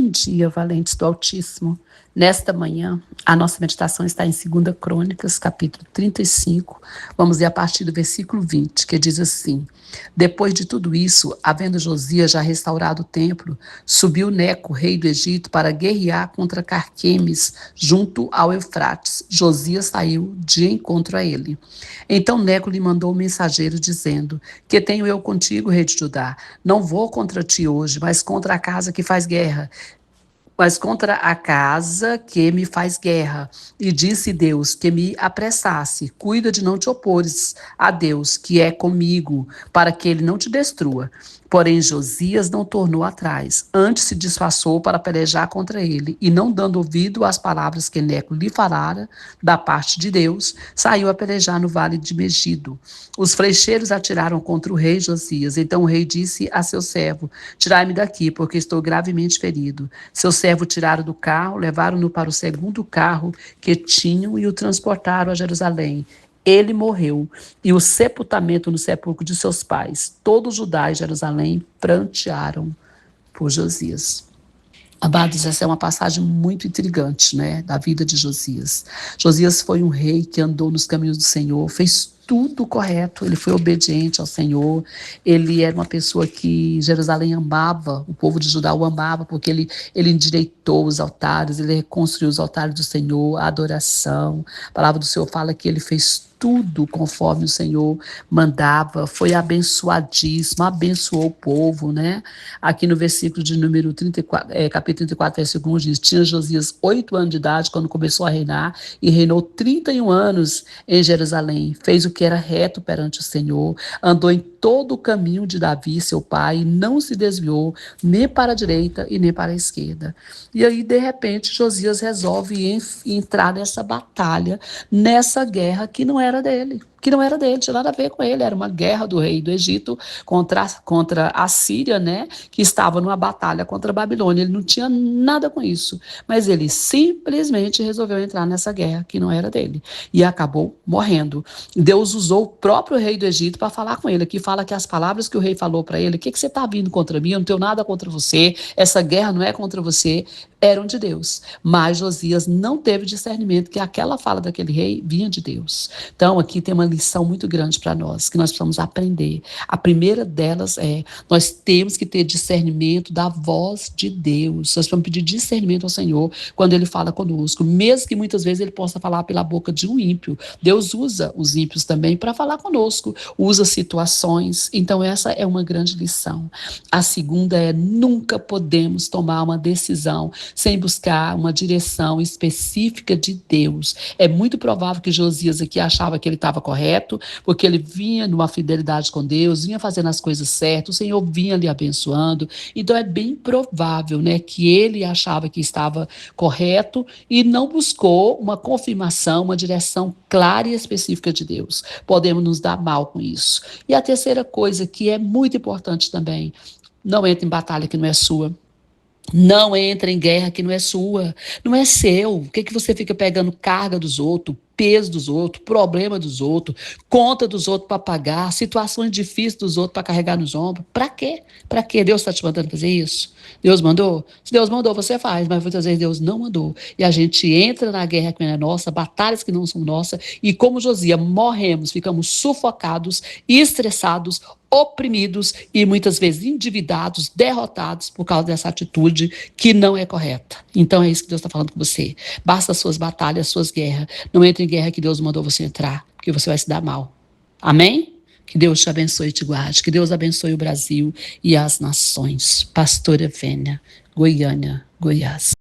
Bom dia, valentes do Altíssimo. Nesta manhã, a nossa meditação está em 2 Crônicas, capítulo 35. Vamos ler a partir do versículo 20, que diz assim: Depois de tudo isso, havendo Josias já restaurado o templo, subiu Neco, rei do Egito, para guerrear contra Carquemes, junto ao Eufrates. Josias saiu de encontro a ele. Então Neco lhe mandou um mensageiro, dizendo: Que tenho eu contigo, rei de Judá? Não vou contra ti hoje, mas contra a casa que faz guerra. E disse Deus que me apressasse. Cuida de não te opores a Deus, que é comigo, para que ele não te destrua. Porém, Josias não tornou atrás, antes se disfarçou para pelejar contra ele, e não dando ouvido às palavras que Neco lhe falara da parte de Deus, saiu a pelejar no vale de Megido. Os flecheiros atiraram contra o rei Josias. Então o rei disse a seu servo: Tirai-me daqui, porque estou gravemente ferido. Seu servo tiraram do carro, levaram-no para o segundo carro que tinham e o transportaram a Jerusalém. Ele morreu, e o sepultamento no sepulcro de seus pais. Todo Judá e Jerusalém prantearam por Josias. Amados, essa é uma passagem muito intrigante, né, da vida de Josias. Josias foi um rei que andou nos caminhos do Senhor, fez tudo correto, ele foi obediente ao Senhor, ele era uma pessoa que Jerusalém amava, o povo de Judá o amava, porque ele endireitou os altares, ele reconstruiu os altares do Senhor, a adoração. A palavra do Senhor fala que ele fez tudo conforme o Senhor mandava, foi abençoadíssimo, abençoou o povo, né? Aqui no versículo de número 34, capítulo 34, versículo 1 diz: Tinha Josias 8 anos de idade quando começou a reinar, e reinou 31 anos em Jerusalém. Fez o que era reto perante o Senhor, andou em todo o caminho de Davi, seu pai, e não se desviou nem para a direita e nem para a esquerda. E aí, de repente, Josias resolve entrar nessa batalha, nessa guerra que não era dele, tinha nada a ver com ele, era uma guerra do rei do Egito contra a Síria, né, que estava numa batalha contra a Babilônia. Ele não tinha nada com isso, mas ele simplesmente resolveu entrar nessa guerra que não era dele, e acabou morrendo. Deus usou o próprio rei do Egito para falar com ele. Aqui fala que as palavras que o rei falou para ele: o que você está vindo contra mim? Eu não tenho nada contra você, essa guerra não é contra você, eram de Deus. Mas Josias não teve discernimento que aquela fala daquele rei vinha de Deus. Então aqui tem uma lição muito grande para nós, que nós precisamos aprender. A primeira delas é: nós temos que ter discernimento da voz de Deus. Nós vamos pedir discernimento ao Senhor quando Ele fala conosco, mesmo que muitas vezes Ele possa falar pela boca de um ímpio. Deus usa os ímpios também para falar conosco, usa situações. Então essa é uma grande lição. A segunda é: nunca podemos tomar uma decisão sem buscar uma direção específica de Deus. É muito provável que Josias aqui achava que ele estava correto, porque ele vinha numa fidelidade com Deus, vinha fazendo as coisas certas, o Senhor vinha lhe abençoando. Então é bem provável, né, que ele achava que estava correto e não buscou uma confirmação, uma direção clara e específica de Deus. Podemos nos dar mal com isso. E a terceira coisa, que é muito importante também: não entre em batalha que não é sua. Não entre em guerra que não é sua, não é seu. O que você fica pegando carga dos outros, peso dos outros, problema dos outros, conta dos outros para pagar, situações difíceis dos outros para carregar nos ombros? Para quê? Para quê? Deus está te mandando fazer isso? Deus mandou? Se Deus mandou, você faz, mas muitas vezes Deus não mandou. E a gente entra na guerra que não é nossa, batalhas que não são nossas, e como Josias, morremos, ficamos sufocados, estressados, oprimidos e muitas vezes endividados, derrotados por causa dessa atitude que não é correta. Então é isso que Deus está falando com você. Basta as suas batalhas, as suas guerras. Não entre em guerra que Deus mandou você entrar, porque você vai se dar mal. Amém? Que Deus te abençoe e te guarde. Que Deus abençoe o Brasil e as nações. Pastora Vênia, Goiânia, Goiás.